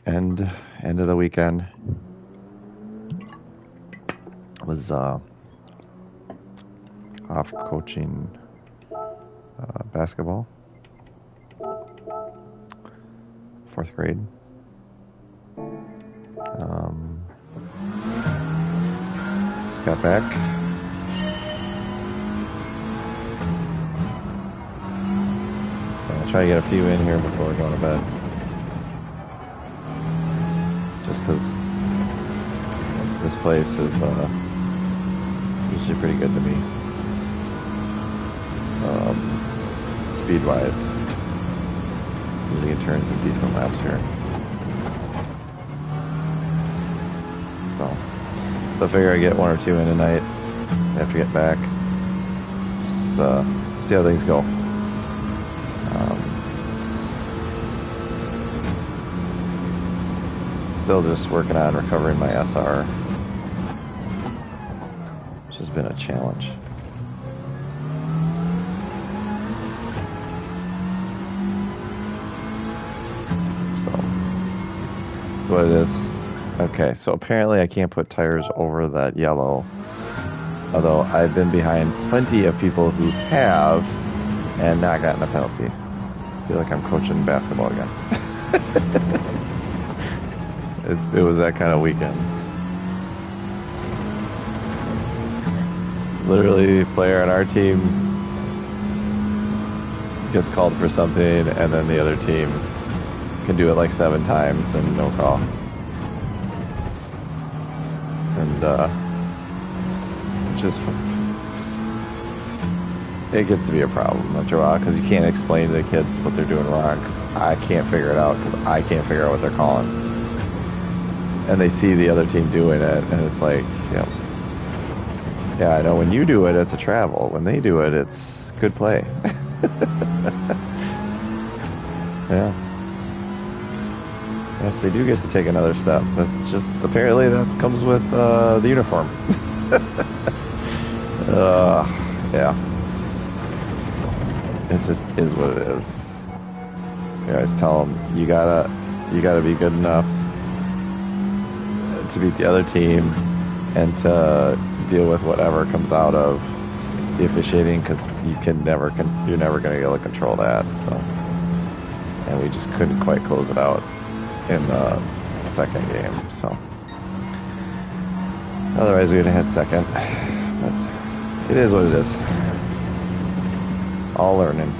end of the weekend was off coaching basketball, 4th grade. Just got back. So I'll try to get a few in here before going to bed. Just because this place is usually pretty good to me. Speed-wise. Usually it turns some decent laps here. So I figure I get 1 or 2 in tonight after I get back. Just see how things go. Still just working on recovering my SR, which has been a challenge. So that's what it is. Okay, so apparently I can't put tires over that yellow, although I've been behind plenty of people who have and not gotten a penalty. I feel like I'm coaching basketball again. It was that kind of weekend. Literally, the player on our team gets called for something, and then the other team can do it like 7 times and no call. And it gets to be a problem after a while because you can't explain to the kids what they're doing wrong because I can't figure it out because I can't figure out what they're calling. And they see the other team doing it, and it's like, yeah, I know when you do it, it's a travel. When they do it, it's good play. Yeah. Yes, they do get to take another step. That's just, apparently that comes with the uniform. Yeah. It just is what it is. You always tell them, you gotta be good enough to beat the other team and to deal with whatever comes out of the officiating because you're never going to be able to control that. So, and we just couldn't quite close it out in the second game. So, otherwise we would have had second. But it is what it is. All learning.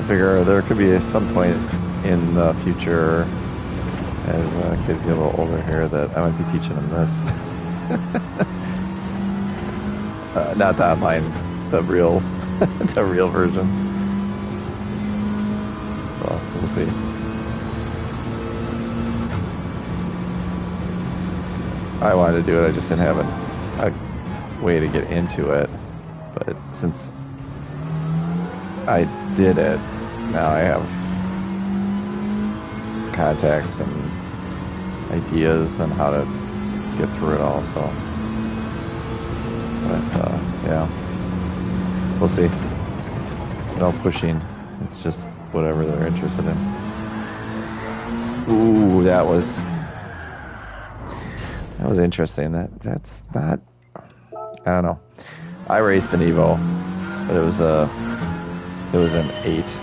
Figure there could be some point in the future as kids get a little older here that I might be teaching them this. Not the online, the real version. So we'll see. I wanted to do it, I just didn't have a way to get into it. But since I did it, now I have contacts and ideas on how to get through it all. So, but yeah, we'll see. No pushing. It's just whatever they're interested in. Ooh, that was interesting. That's not. I don't know. I raced an Evo, but it was an 8.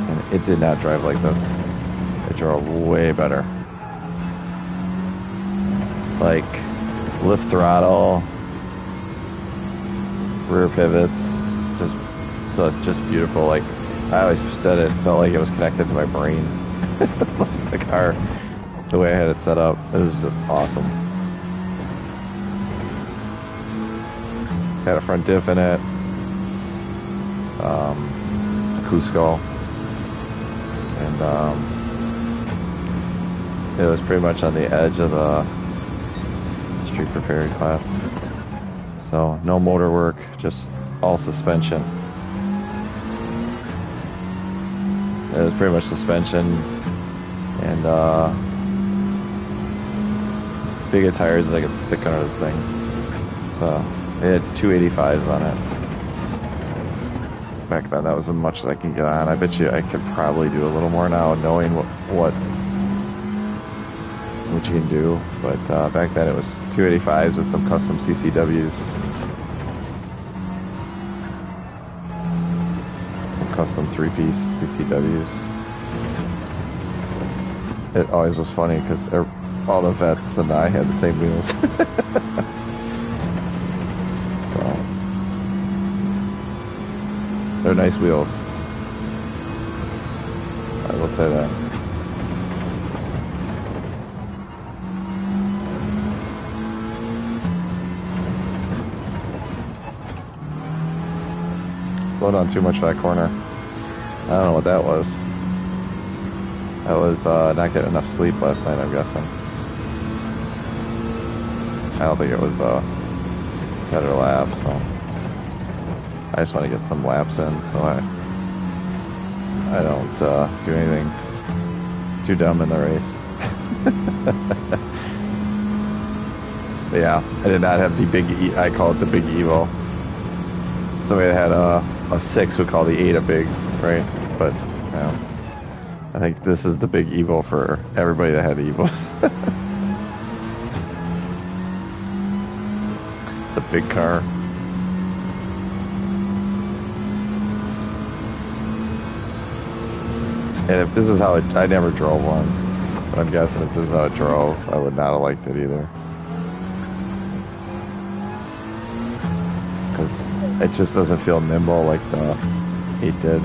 And it did not drive like this. It drove way better. Like lift throttle, rear pivots, just beautiful. Like I always said, it felt like it was connected to my brain. The car, the way I had it set up, it was just awesome. Had a front diff in it, Cusco, and it was pretty much on the edge of the street prepared class. So no motor work, just all suspension. It was pretty much suspension and bigger tires as I could stick under the thing. So it had 285s on it. Back then, that was as much as I can get on. I bet you I could probably do a little more now, knowing what you can do. But back then, it was 285s with some custom CCWs, some custom three-piece CCWs. It always was funny because all the vets and I had the same wheels. They're nice wheels. I will say that. Slow down too much for that corner. I don't know what that was. I was not getting enough sleep last night, I'm guessing. I don't think it was better lap, so I just want to get some laps in, so I don't do anything too dumb in the race. But yeah, I did not have the big I call it the big Evo. Somebody that had a 6 would call the 8 a big, right? But yeah, I think this is the big Evo for everybody that had Evos. It's a big car. And if this is how I never drove one, but I'm guessing if this is how it drove, I would not have liked it either. Because it just doesn't feel nimble like the 8 did.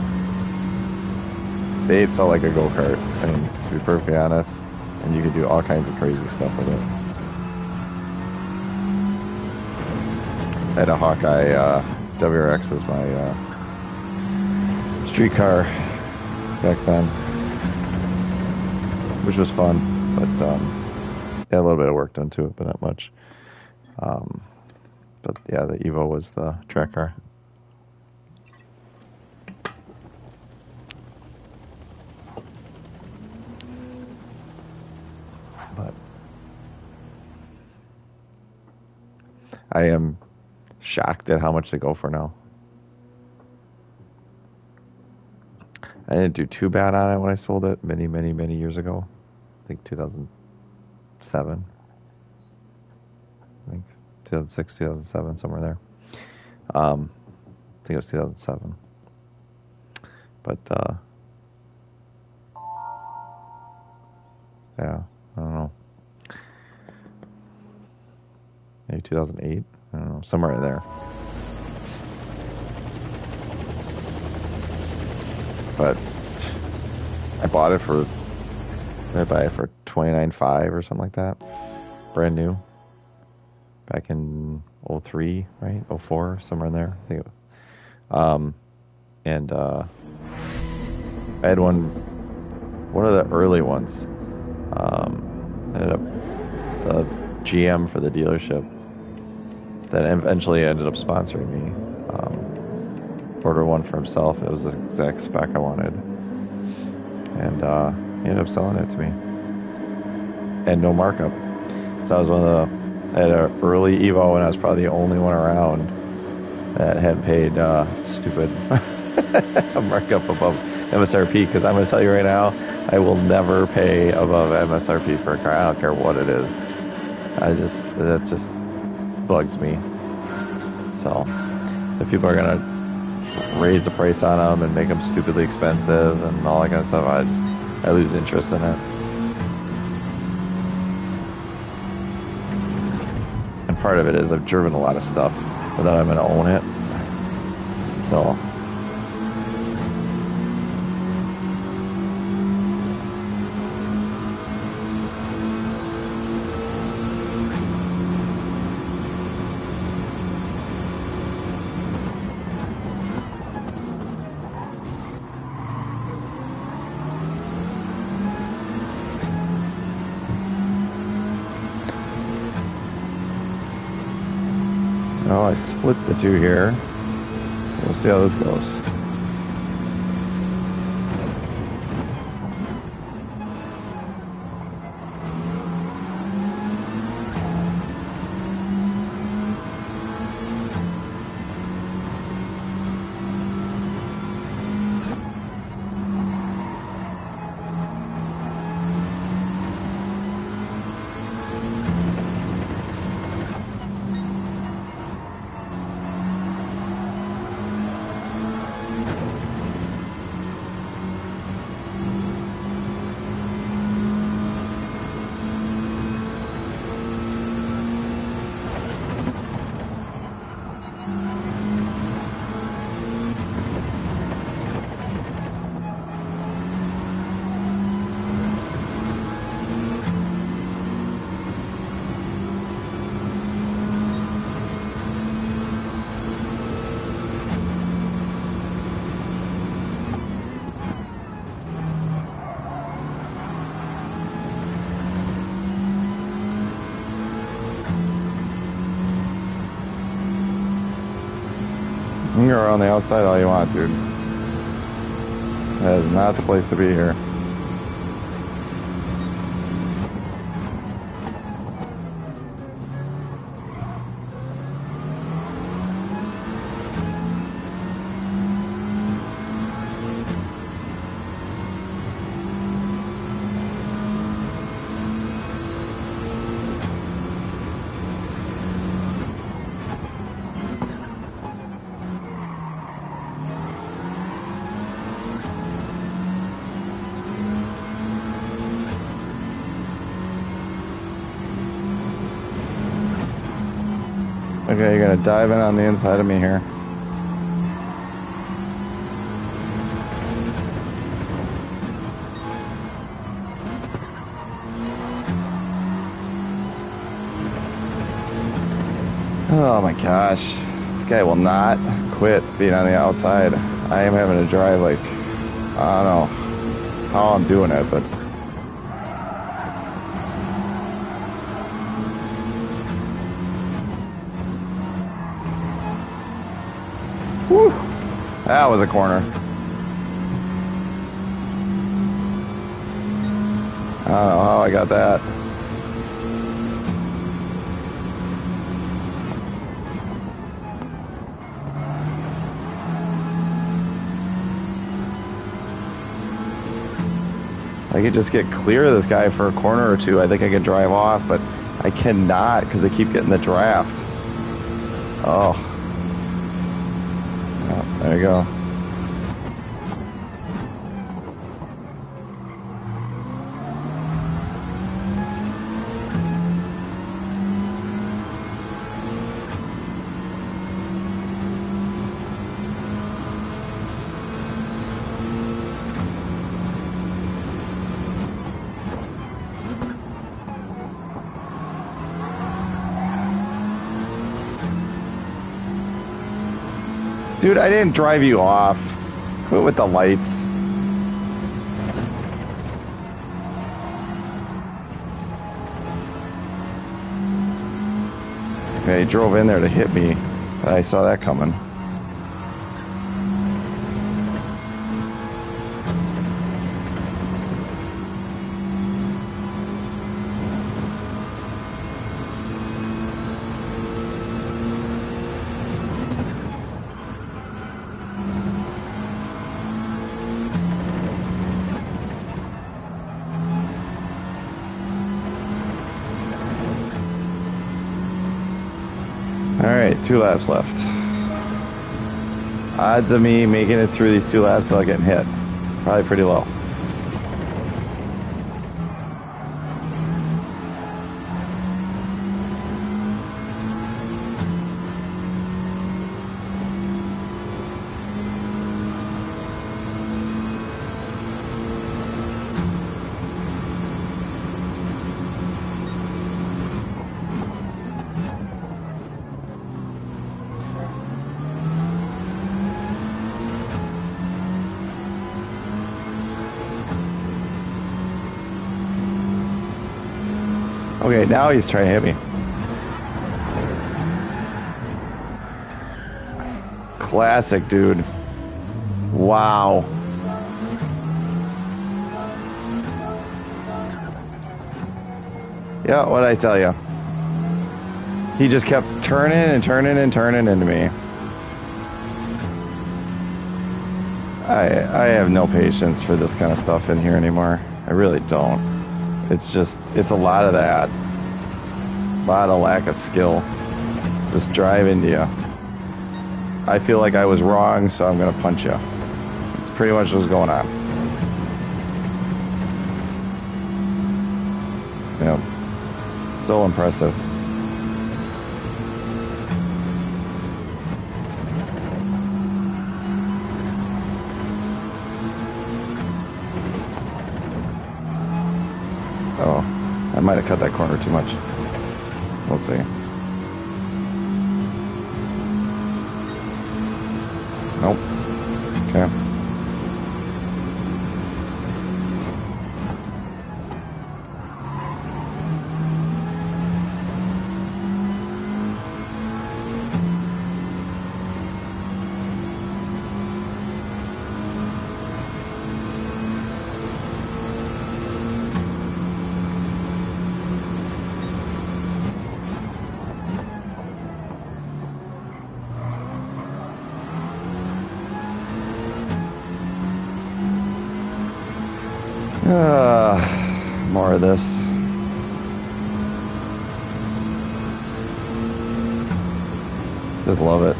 The 8 felt like a go-kart, I mean, to be perfectly honest, and you could do all kinds of crazy stuff with it. I had a Hawkeye WRX as my street car back then, which was fun, but yeah, a little bit of work done to it, but not much. But yeah, the Evo was the track car. But I am shocked at how much they go for now. I didn't do too bad on it when I sold it many years ago. I think 2007. I think 2006, 2007, somewhere there. I think it was 2007. But yeah, I don't know. Maybe 2008. I don't know, somewhere in there. But I bought it for, I buy it for $29,500 or something like that, brand new. Back in 03, right? 04, somewhere in there. I think it was. And I had one of the early ones. Ended up the GM for the dealership that eventually ended up sponsoring me. Ordered one for himself. It was the exact spec I wanted, and he ended up selling it to me, and no markup. So I was I had an early Evo, and I was probably the only one around that had paid stupid a markup above MSRP. Because I'm going to tell you right now, I will never pay above MSRP for a car. I don't care what it is. That just bugs me. So if people are gonna raise the price on them and make them stupidly expensive and all that kind of stuff, I lose interest in it. And part of it is I've driven a lot of stuff without having to own it. So Oh, I split the two here. So we'll see how this goes. You can go around the outside all you want, dude. That is not the place to be here. Okay, you're gonna dive in on the inside of me here. Oh my gosh. This guy will not quit being on the outside. I am having to drive like, I don't know how I'm doing it, but whew, that was a corner. I don't know how I got that. I could just get clear of this guy for a corner or two. I think I could drive off, but I cannot because I keep getting the draft. Oh, there you go. Dude, I didn't drive you off. Quit with the lights. Okay, he drove in there to hit me, but I saw that coming. All right, 2 laps left. Odds of me making it through these 2 laps without getting hit, probably pretty low. Okay, now he's trying to hit me. Classic, dude. Wow. Yeah, what'd I tell you? He just kept turning and turning and turning into me. I have no patience for this kind of stuff in here anymore. I really don't. It's a lot of that. A lot of lack of skill. Just drive into you. I feel like I was wrong, so I'm going to punch you. It's pretty much what's going on. Yeah. So impressive. Oh, I might have cut that corner too much. We'll see. Nope. Okay. More of this. Just love it.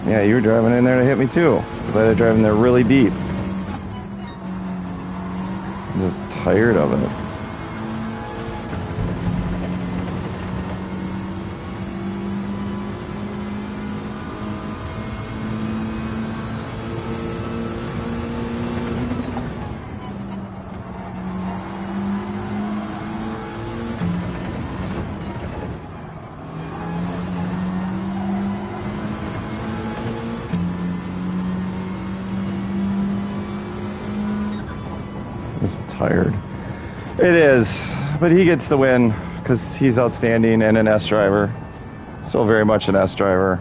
Yeah, you were driving in there to hit me too. Because I was driving there really deep. I'm just tired of it. Just tired. It is, but he gets the win because he's outstanding and an S driver. So very much an S driver.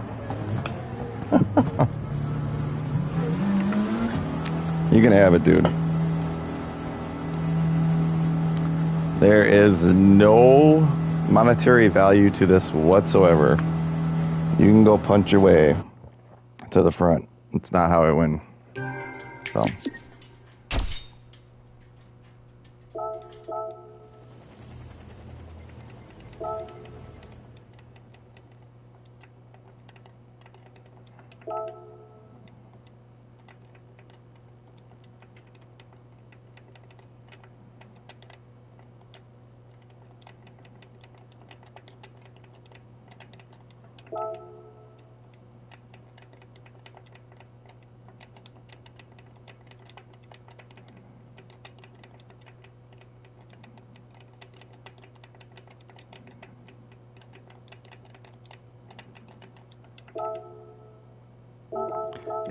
You can have it, dude. There is no monetary value to this whatsoever. You can go punch your way to the front. It's not how I win. So.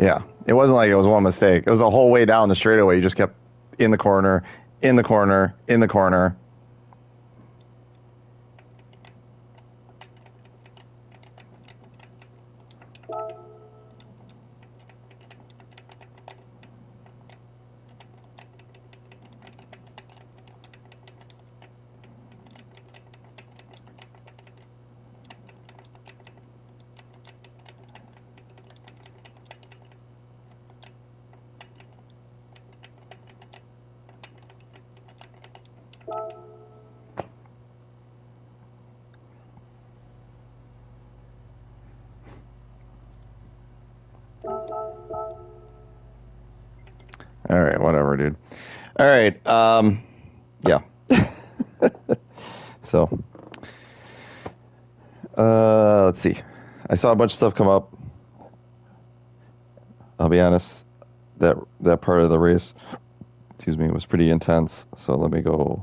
Yeah, it wasn't like it was one mistake. It was the whole way down the straightaway. You just kept in the corner, in the corner, in the corner. All right, whatever, dude. All right, yeah. So, let's see. I saw a bunch of stuff come up. I'll be honest, that part of the race, excuse me, was pretty intense. So let me go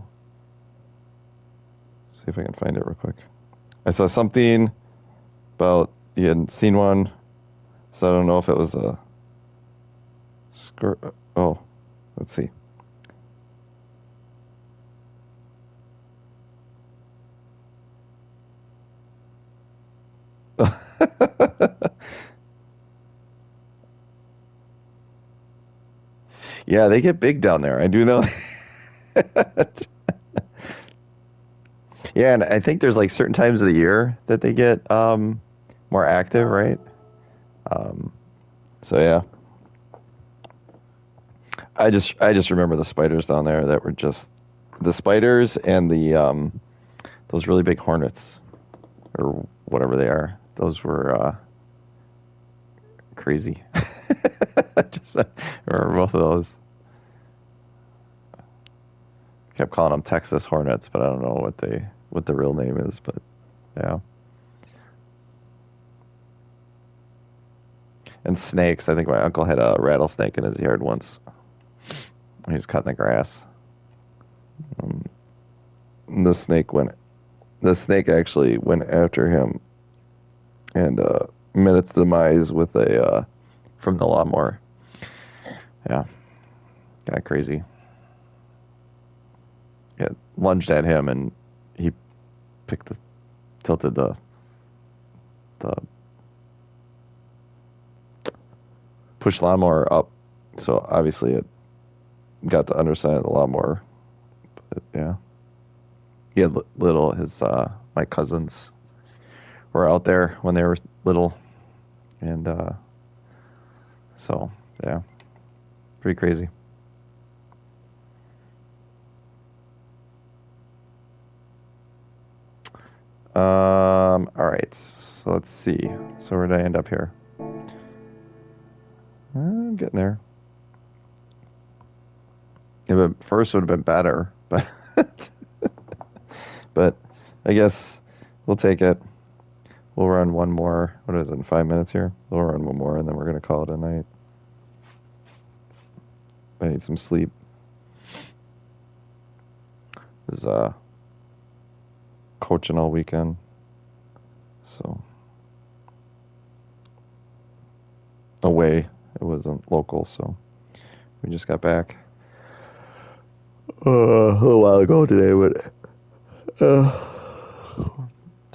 see if I can find it real quick. I saw something But you hadn't seen one, so I don't know if it was a skirt. Oh, let's see. Yeah, they get big down there. I do know that. Yeah, and I think there's like certain times of the year that they get more active, right? Um, so yeah, I just remember the spiders down there that were just the spiders and the those really big hornets or whatever they are. Those were crazy. Just I remember both of those. Kept calling them Texas Hornets, but I don't know what the real name is. But yeah, and snakes. I think my uncle had a rattlesnake in his yard once when he was cutting the grass. Um, and the snake actually went after him and met its demise with a from the lawnmower. Yeah, kind of crazy. Yeah, lunged at him and he picked the tilted the push lawnmower up. So obviously it got the underside of the lawnmower. But yeah, he had little his my cousins were out there when they were little, and so yeah, pretty crazy. All right, so let's see. So where did I end up here? I'm getting there. Yeah, but first would have been better, but but I guess we'll take it. We'll run one more. What is it, in 5 minutes here? We'll run one more, and then we're gonna call it a night. I need some sleep. This is coaching all weekend, so away. It wasn't local, so we just got back a little while ago today, but so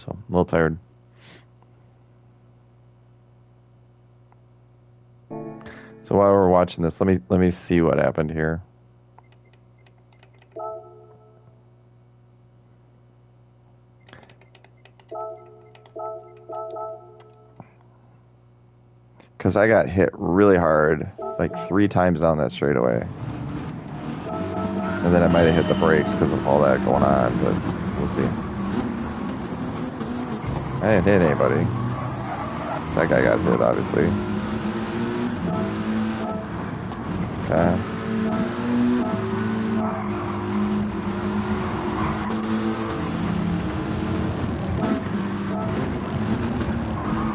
I'm a little tired. So while we're watching this, let me see what happened here. Because I got hit really hard, like 3 times on that straightaway. And then I might have hit the brakes because of all that going on, but we'll see. I didn't hit anybody. That guy got hit, obviously. Okay.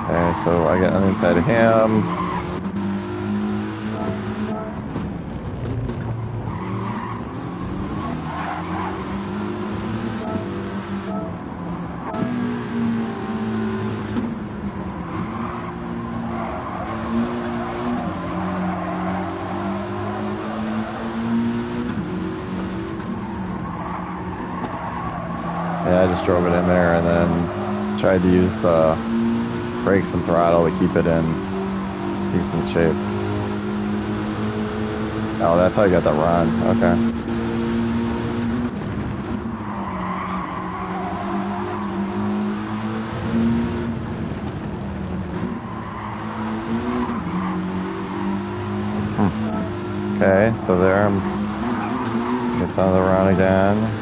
Okay, so I got on the inside of him. Yeah, I just drove it in there and then tried to use the brakes and throttle to keep it in decent shape. Oh, that's how I got the run. Okay. Okay, so there I'm gets on the run again.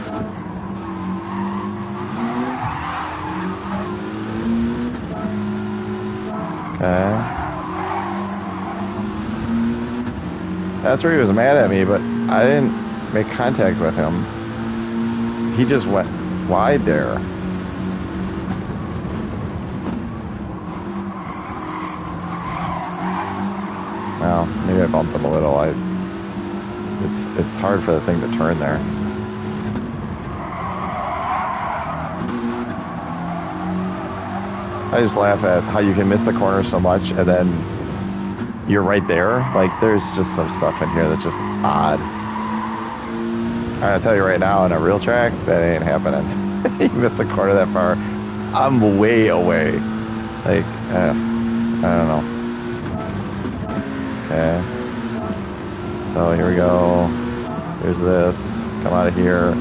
Okay. That's where he was mad at me, but I didn't make contact with him. He just went wide there. Well, maybe I bumped him a little. It's hard for the thing to turn there. I just laugh at how you can miss the corner so much and then you're right there. Like, there's just some stuff in here that's just odd. I'm gonna tell you right now, in a real track, that ain't happening. You miss the corner that far, I'm way away. Like, I don't know. Okay. So here we go. Here's this. Come out of here.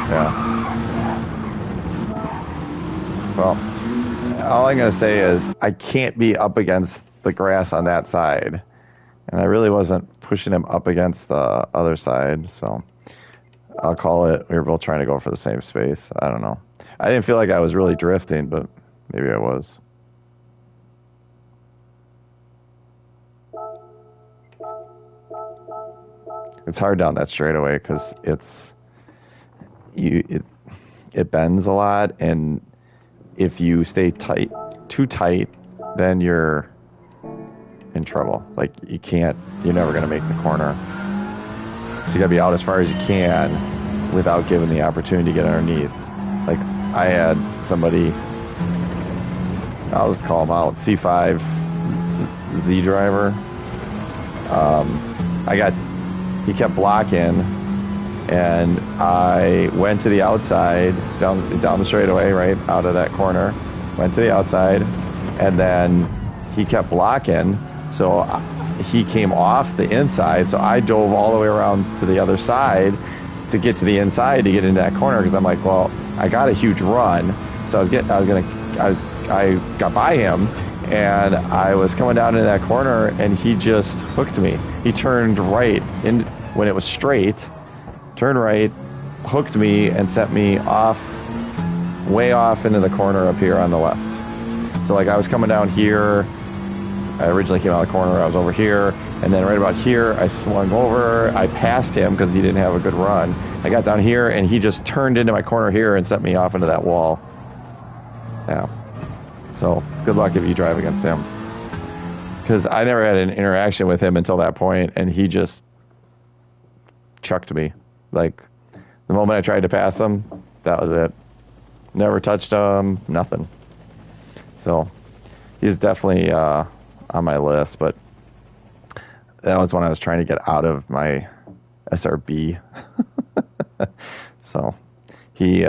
Yeah. Well, all I'm going to say is I can't be up against the grass on that side. And I really wasn't pushing him up against the other side. So I'll call it. We were both trying to go for the same space. I don't know. I didn't feel like I was really drifting, but maybe I was. It's hard down that straightaway because it bends a lot, and if you stay too tight, then you're in trouble. Like, you're never gonna make the corner. So you gotta be out as far as you can without giving the opportunity to get underneath. Like, I had somebody, I'll just call him out, C5 Z driver. He kept blocking, and I went to the outside, down the straightaway, right out of that corner, went to the outside, and then he kept blocking, so he came off the inside, so I dove all the way around to the other side to get to the inside to get into that corner, because I'm like, well, I got a huge run, so I got by him, and I was coming down into that corner, and he just hooked me. He turned right in when it was straight, turned right, hooked me, and sent me way off into the corner up here on the left. So like, I was coming down here, I originally came out of the corner, I was over here, and then right about here, I swung over, I passed him because he didn't have a good run. I got down here, and he just turned into my corner here and sent me off into that wall. Yeah. So good luck if you drive against him. Because I never had an interaction with him until that point, and he just chucked me. Like, the moment I tried to pass him, that was it. Never touched him, nothing. So he's definitely on my list, but that was when I was trying to get out of my SRB. So he's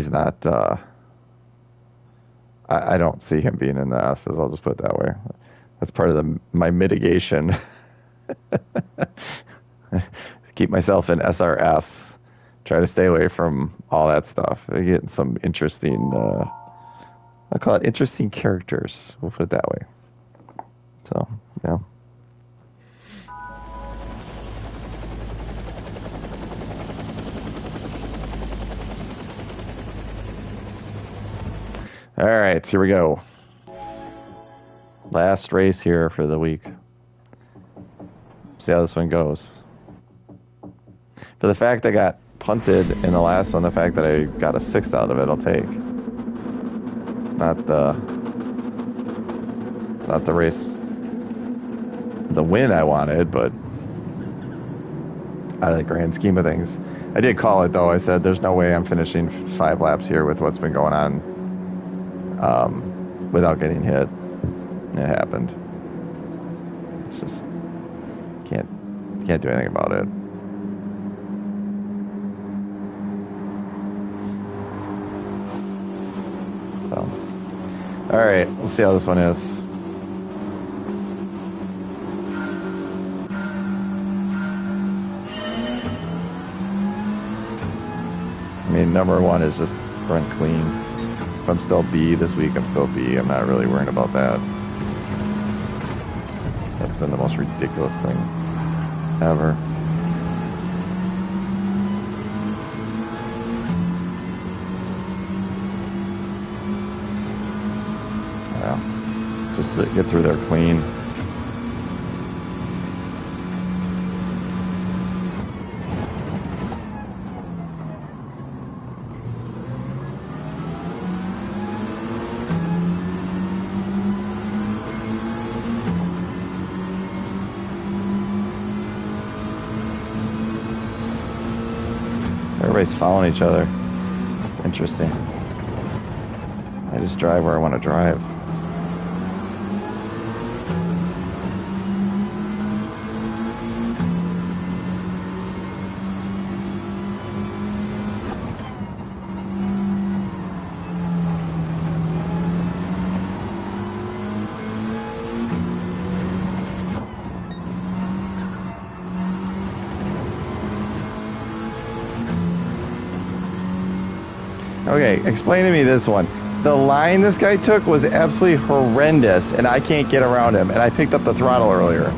not, I don't see him being in the S's, I'll just put it that way. That's part of my mitigation. Keep myself in SRS. Try to stay away from all that stuff. I get some interesting, I call it interesting characters. We'll put it that way. So, yeah. All right, here we go. Last race here for the week. See how this one goes. For the fact I got punted in the last one, the fact that I got a 6th out of it, I'll take. It's not the race, the win I wanted, but out of the grand scheme of things. I did call it, though. I said, there's no way I'm finishing 5 laps here with what's been going on without getting hit. And it happened. It's just, can't do anything about it. So, all right, we'll see how this one is. I mean, number one is just run clean. If I'm still B this week, I'm still B. I'm not really worrying about that. That's been the most ridiculous thing ever. Yeah. Just to get through there clean. Everybody's following each other. It's interesting. I just drive where I want to drive. Okay, explain to me this one. The line this guy took was absolutely horrendous, and I can't get around him, and I picked up the throttle earlier.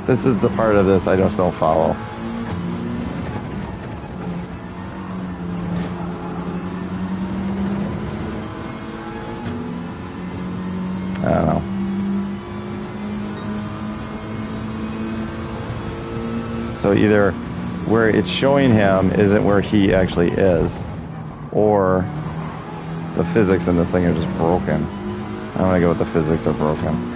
This is the part of this I just don't follow. I don't know. So either where it's showing him isn't where he actually is, or the physics in this thing are just broken. I'm gonna go with the physics are broken.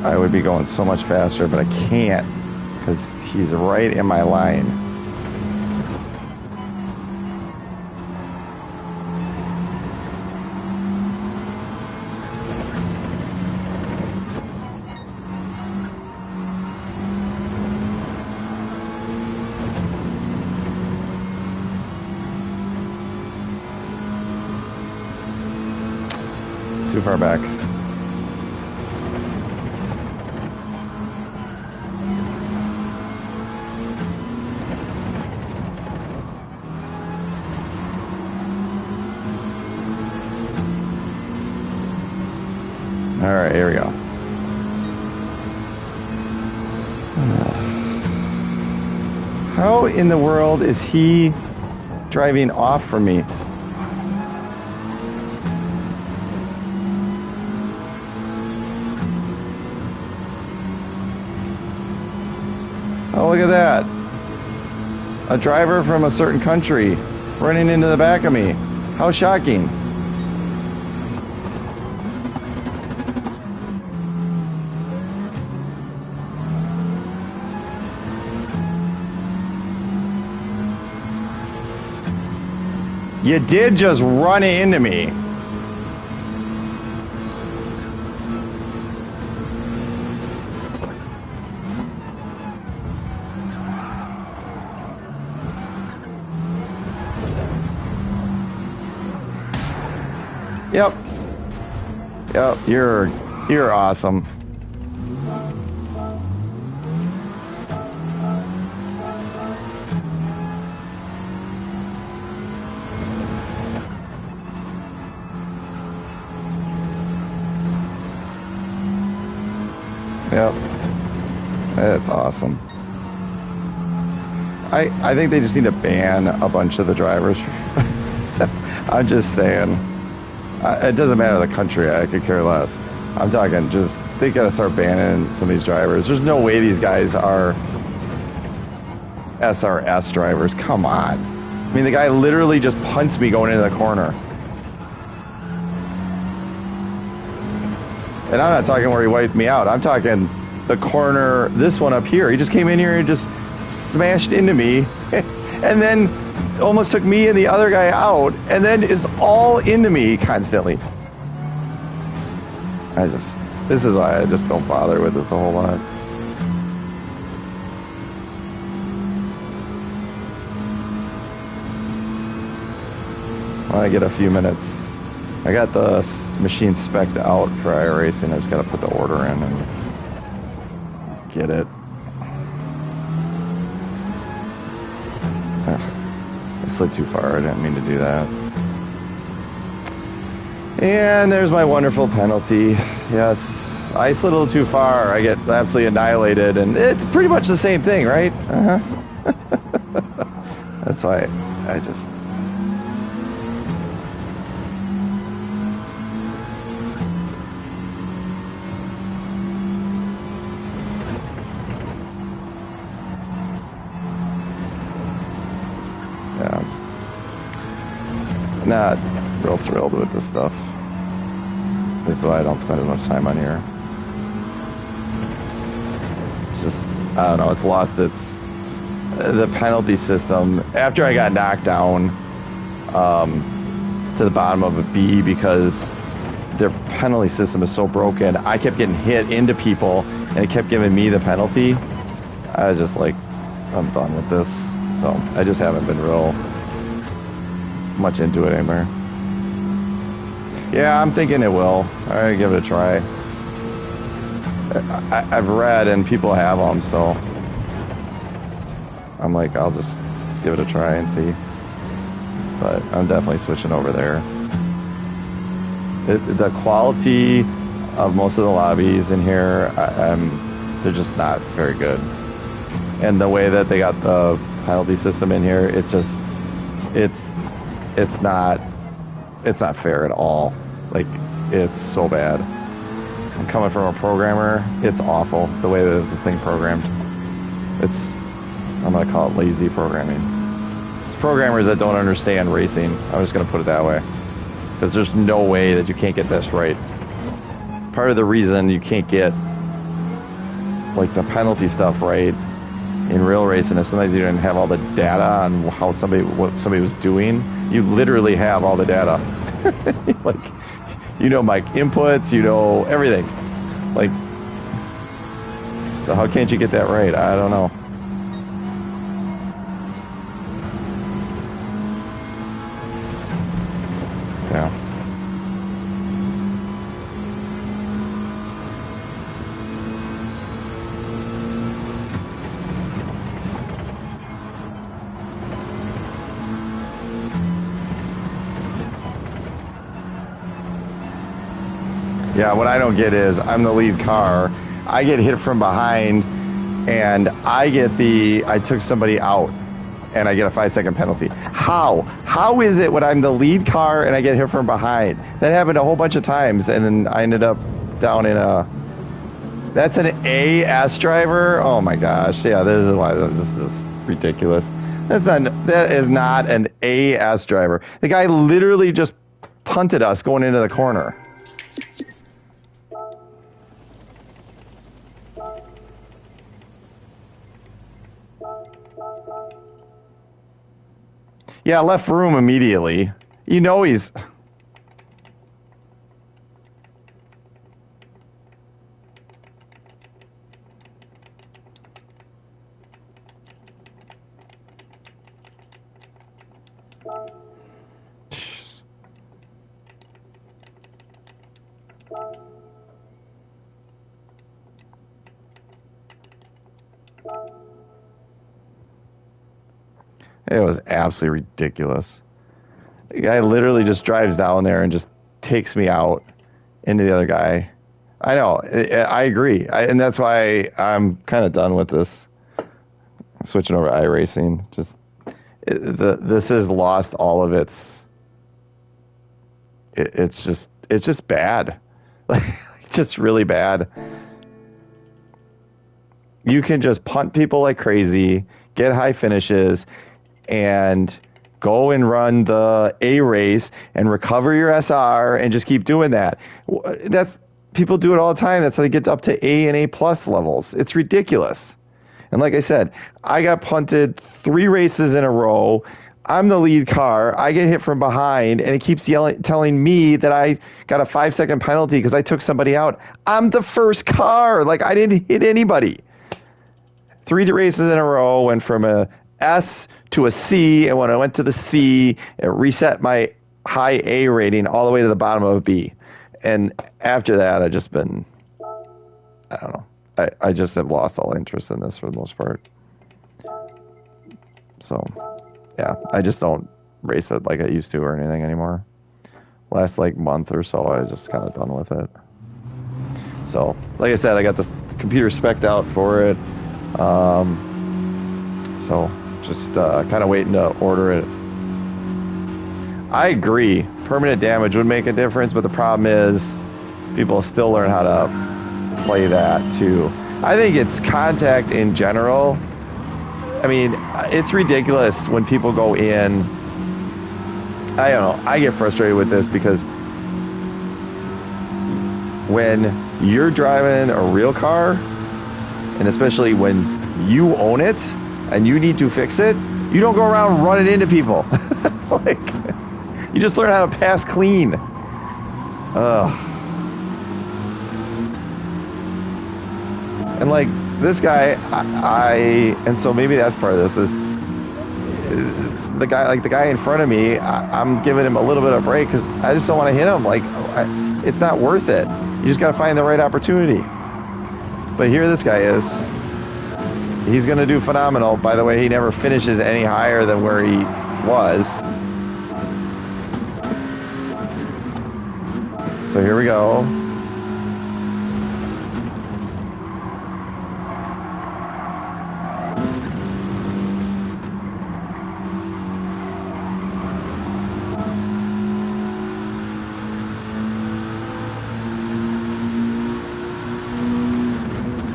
I would be going so much faster, but I can't because he's right in my line. Too far back. All right, here we go. How in the world is he driving off from me? Oh, look at that. A driver from a certain country running into the back of me. How shocking. You did just run into me. Yep. Yep, you're awesome. Yep. That's awesome. I think they just need to ban a bunch of the drivers. I'm just saying. It doesn't matter the country. I could care less. I'm talking just, they gotta start banning some of these drivers. There's no way these guys are SRS drivers. Come on. I mean, the guy literally just punched me going into the corner. And I'm not talking where he wiped me out. I'm talking the corner, this one up here. He just came in here and just smashed into me and then almost took me and the other guy out and then is all into me constantly. This is why I just don't bother with this a whole lot. When I get a few minutes, I got the machine spec'd out for iRacing. I just got to put the order in and get it. I slid too far. I didn't mean to do that. And there's my wonderful penalty. Yes, I slid a little too far. I get absolutely annihilated, and it's pretty much the same thing, right? That's why I just... Yeah, I'm just not real thrilled with this stuff. This is why I don't spend as much time on here. It's just, I don't know, it's lost its... the penalty system. After I got knocked down to the bottom of a B because their penalty system is so broken, I kept getting hit into people, and it kept giving me the penalty. I was just like, I'm done with this. So I just haven't been real much into it anymore. Yeah, I'm thinking it will. All right, give it a try. I've read and people have them, so I'm like, I'll just give it a try and see. But I'm definitely switching over there. The quality of most of the lobbies in here, they're just not very good. And the way that they got the penalty system in here, it's not fair at all. Like, it's so bad. I'm coming from a programmer, it's awful the way that this thing programmed. I'm gonna call it lazy programming. It's programmers that don't understand racing. I'm just gonna put it that way. Because there's no way that you can't get this right. Part of the reason you can't get like the penalty stuff right in real racing is sometimes you don't have all the data on what somebody was doing. You literally have all the data. Like, you know my inputs, you know everything. Like, so how can't you get that right? I don't know. Yeah. Yeah, what I don't get is I'm the lead car. I get hit from behind, and I took somebody out, and I get a 5-second penalty. How? How is it when I'm the lead car and I get hit from behind? That happened a whole bunch of times, and then I ended up down in a... That's an AS driver? Oh my gosh. Yeah, this is why this is ridiculous. That is not an AS driver. The guy literally just punted us going into the corner. Yeah, left room immediately. You know he's... It was absolutely ridiculous. The guy literally just drives down there and just takes me out into the other guy. I know. I agree. And that's why I'm kind of done with this. Switching over to iRacing. This has lost all of its... It's just bad. Like, just really bad. You can just punt people like crazy, get high finishes, and go and run the A race and recover your SR and just keep doing that. People do it all the time. That's how they get up to A and A plus levels. It's ridiculous. And like I said, I got punted 3 races in a row. I'm the lead car. I get hit from behind, and it keeps telling me that I got a 5-second penalty because I took somebody out. I'm the first car. Like, I didn't hit anybody. 3 races in a row, went from a S to a C, and when I went to the C, it reset my high A rating all the way to the bottom of a B. And after that, I've just been, I don't know. I just have lost all interest in this for the most part. So, yeah, I just don't race it like I used to or anything anymore. last like month or so, I was just kind of done with it. So, like I said, I got the computer spec'd out for it. So just kind of waiting to order it. I agree. Permanent damage would make a difference, but the problem is people still learn how to play that too. I think it's contact in general. I mean, it's ridiculous when people go in. I don't know. I get frustrated with this because when you're driving a real car, and especially when you own it and you need to fix it, you don't go around running into people. Like, you just learn how to pass clean. Ugh. And like this guy, and so maybe that's part of this is the guy in front of me. I'm giving him a little bit of a break because I just don't want to hit him. Like, it's not worth it. You just got to find the right opportunity. But here this guy is. He's going to do phenomenal. By the way, he never finishes any higher than where he was. So here we go.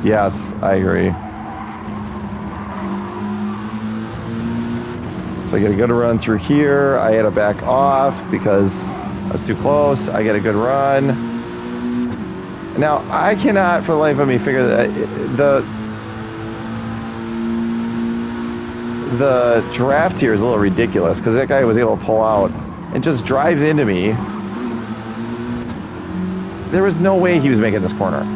Yes, I agree. So I get a good run through here. I had to back off because I was too close. I get a good run. Now, I cannot for the life of me figure that the draft here is a little ridiculous because that guy was able to pull out and just drives into me. There was no way he was making this corner.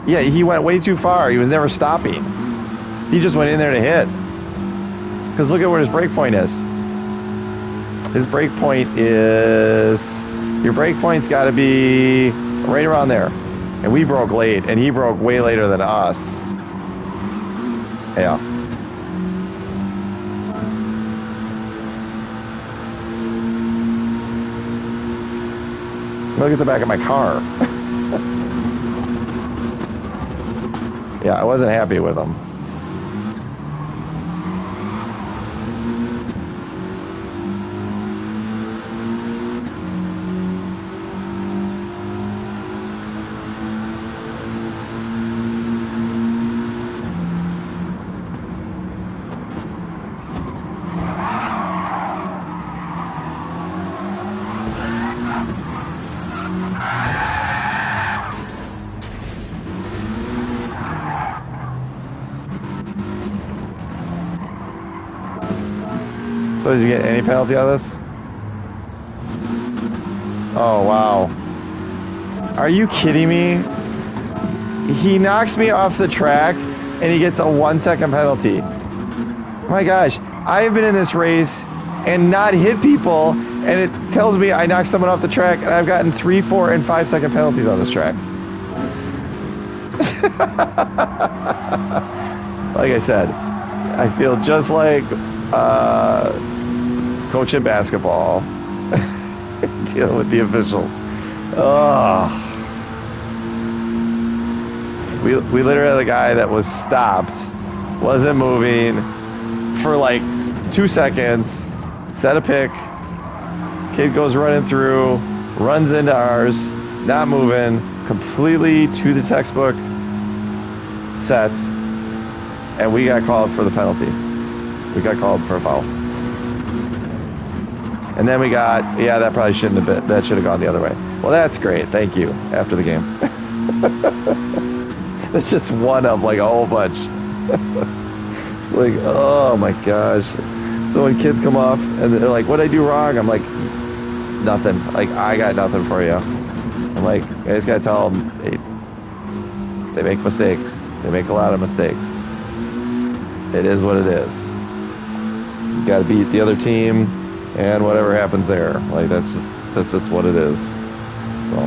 Yeah, he went way too far. He was never stopping. He just went in there to hit. Because look at where his brake point is. His brake point is... Your brake point's got to be right around there. And we broke late, and he broke way later than us. Yeah. Look at the back of my car. Yeah, I wasn't happy with him. So did you get any penalty out of this? Oh, wow. Are you kidding me? He knocks me off the track and he gets a 1 second penalty. My gosh, I have been in this race and not hit people, and it tells me I knocked someone off the track, and I've gotten 3, 4, and 5 second penalties on this track. Like I said, I feel just like coaching basketball, dealing with the officials. Oh. We literally had a guy that was stopped, wasn't moving for like 2 seconds, set a pick, kid goes running through, runs into ours, not moving, completely to the textbook set, and we got called for the penalty. We got called for a foul. And then we got, yeah, that probably shouldn't have been, that should have gone the other way. Well, that's great. Thank you. After the game. That's just one of like a whole bunch. It's like, oh my gosh. So when kids come off and they're like, what'd I do wrong? I'm like, nothing. Like, I got nothing for you. I'm like, I just gotta tell them they make mistakes. They make a lot of mistakes. It is what it is. You gotta beat the other team and whatever happens there. Like, that's just what it is. So,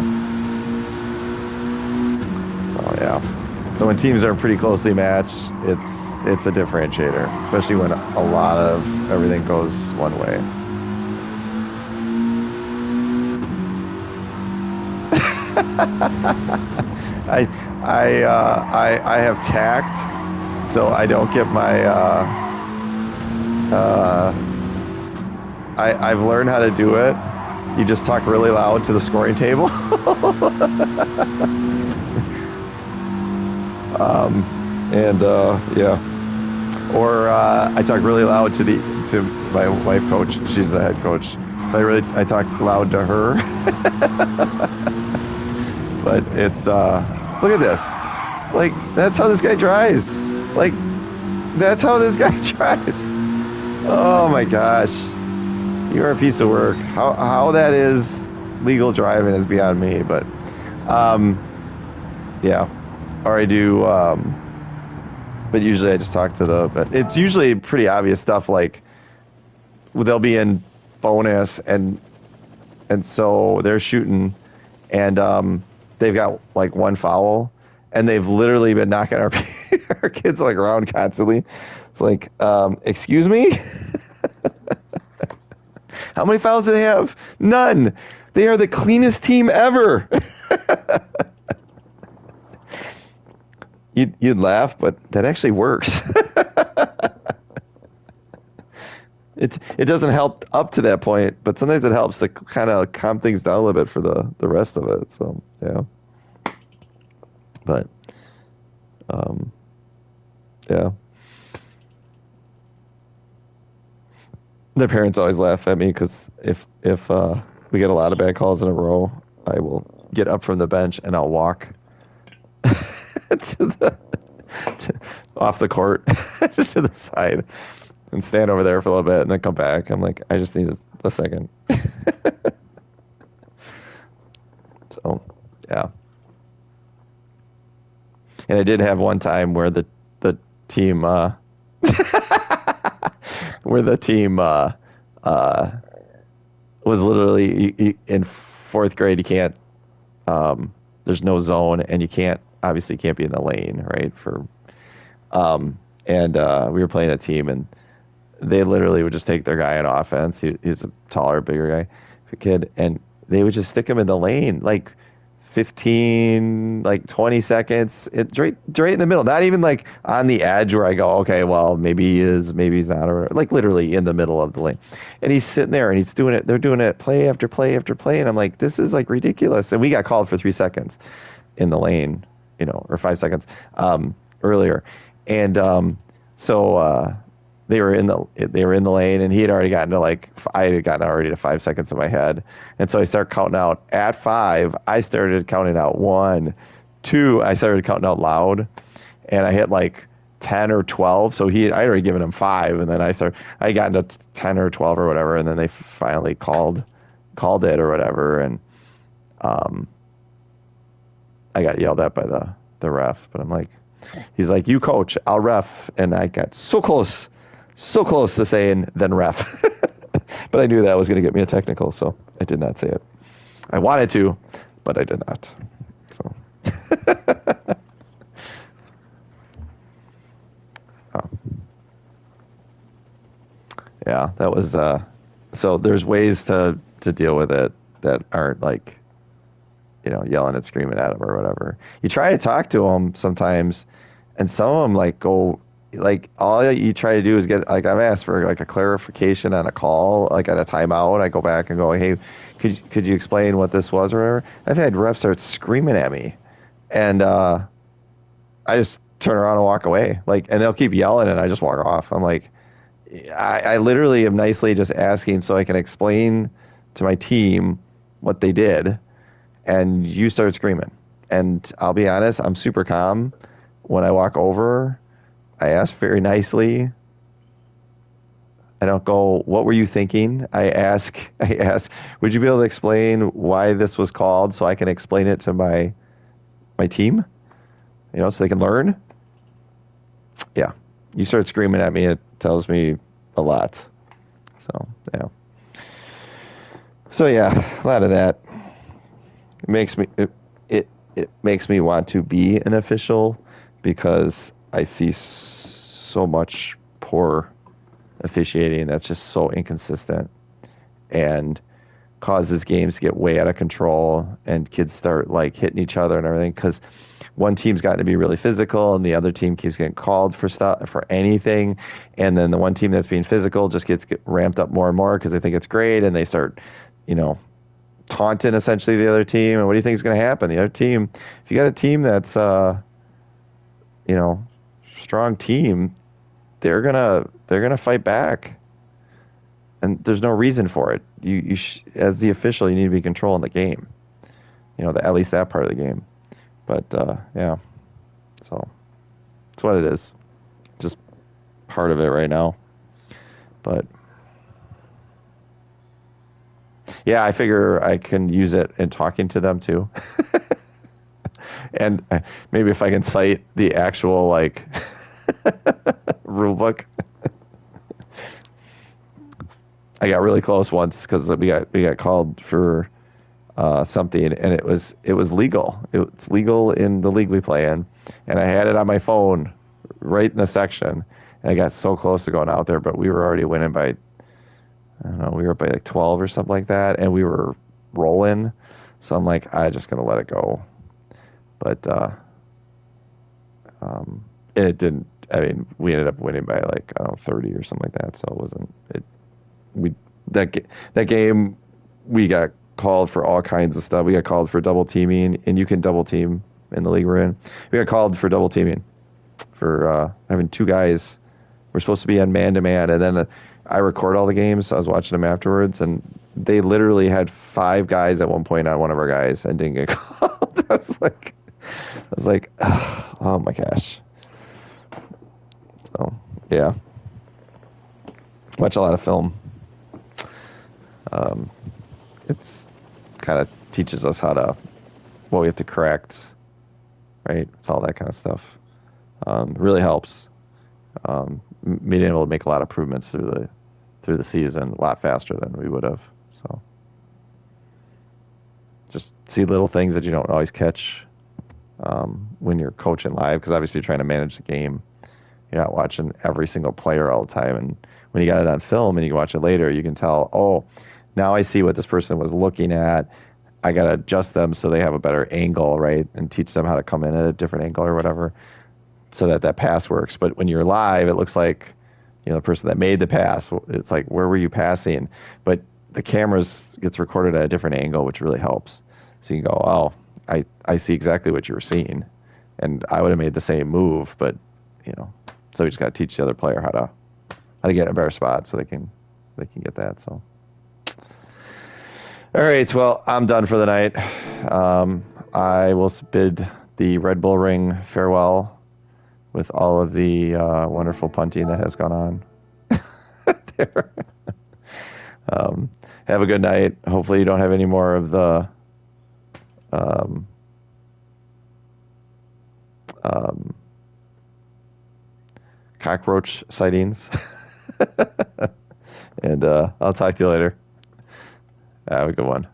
oh yeah. So when teams are pretty closely matched, it's a differentiator, especially when a lot of everything goes one way. I have tact, so I don't get my I've learned how to do it. You just talk really loud to the scoring table. Yeah. Or I talk really loud to my wife coach. She's the head coach. So I talk loud to her. But it's look at this. Like, that's how this guy drives. Like, that's how this guy drives. Oh my gosh. You're a piece of work. How that is legal driving is beyond me, but yeah. Or I do but usually I just talk to but it's usually pretty obvious stuff, like they'll be in bonus and so they're shooting and they've got like one foul and they've literally been knocking our our kids like around constantly. It's like, excuse me? How many fouls do they have? None. They are the cleanest team ever. You'd laugh, but that actually works. It doesn't help up to that point, but sometimes it helps to kind of calm things down a little bit for the rest of it. So yeah. But yeah. Their parents always laugh at me because if we get a lot of bad calls in a row, I will get up from the bench and I'll walk off the court to the side and stand over there for a little bit and then come back. I'm like, I just need a second. So yeah. And I did have one time where the team where the team was literally in fourth grade. You can't there's no zone and you can't be in the lane, right? We were playing a team and they literally would just take their guy on offense. He's a taller, bigger guy, kid, and they would just stick him in the lane like 15, like 20 seconds. It's right in the middle. Not even like on the edge where I go, okay, well, maybe he is, maybe he's not, or like literally in the middle of the lane. And he's sitting there and he's doing it. They're doing it play after play after play. And I'm like, this is like ridiculous. And we got called for 3 seconds in the lane, or 5 seconds earlier. And so they were in the lane, and he had already gotten to I had gotten already to 5 seconds in my head, and so I started counting out at 5. I started counting out 1, 2. I started counting out loud, and I hit like 10 or 12. So I already given him 5, and then I got into 10 or 12 or whatever, and then they finally called it or whatever, and I got yelled at by the ref, but I'm like, he's like, you coach, I'll ref, and I got so close to saying then ref. But I knew that was going to get me a technical, so I did not say it. I wanted to, but I did not. So yeah, that was so there's ways to deal with it that aren't like yelling and screaming at them or whatever. You try to talk to them sometimes, and some of them like go, like all you try to do is get, like I've asked for like a clarification on a call, like at a timeout. I go back and go, hey, could you explain what this was or whatever? I've had refs start screaming at me, and I just turn around and walk away. Like, and they'll keep yelling, and I just walk off. I'm like, I literally am nicely just asking so I can explain to my team what they did. And you start screaming. And I'll be honest, I'm super calm. When I walk over, I ask very nicely. I don't go, what were you thinking? I ask, would you be able to explain why this was called so I can explain it to my team? So they can learn? Yeah. You start screaming at me, it tells me a lot. So, yeah. So, yeah, a lot of that. It makes me want to be an official because I see so much poor officiating that's just so inconsistent and causes games to get way out of control and kids start like hitting each other and everything because one team's gotten to be really physical and the other team keeps getting called for stuff for anything, and then the one team that's being physical just gets ramped up more and more because they think it's great and they start, you know, taunting essentially the other team. And what do you think is going to happen? The other team, if you got a team that's you know, strong team, they're gonna fight back, and there's no reason for it. As the official, you need to be controlling the game. You know, at least that part of the game. But yeah, so that's what it is. Just part of it right now. But yeah, I figure I can use it in talking to them too. And maybe if I can cite the actual like rule book. I got really close once because we got called for something, and it was legal. It's legal in the league we play in, and I had it on my phone right in the section, and I got so close to going out there, but we were already winning by, I don't know, we were up by like 12 or something like that, and we were rolling. So I'm like, I just gonna let it go. But and it didn't. I mean, we ended up winning by like, I don't know, 30 or something like that. So it wasn't it. We that game we got called for all kinds of stuff. We got called for double teaming, and you can double team in the league we're in. We got called for double teaming for having two guys. We're supposed to be on man to man, and then I record all the games. So I was watching them afterwards, and they literally had five guys at one point on one of our guys and didn't get called. I was like, oh my gosh. So yeah, watch a lot of film. It's kind of teaches us what we have to correct, right? It's all that kind of stuff. Really helps. Being able to make a lot of improvements through the season a lot faster than we would have. So just see little things that you don't always catch when you're coaching live, because obviously you're trying to manage the game. You're not watching every single player all the time, and when you got it on film and you can watch it later, you can tell, oh, now I see what this person was looking at. I got to adjust them so they have a better angle, right? And teach them how to come in at a different angle or whatever so that pass works. But when you're live, it looks like, you know, the person that made the pass, it's like, where were you passing? But the cameras gets recorded at a different angle, which really helps. So you can go, oh, I see exactly what you were seeing. And I would have made the same move, but, you know, so we just got to teach the other player how to get in a better spot so they can get that. So. All right, well, I'm done for the night. I will bid the Red Bull Ring farewell with all of the wonderful punting that has gone on there. Have a good night. Hopefully you don't have any more of the cockroach sightings. And I'll talk to you later. Have a good one.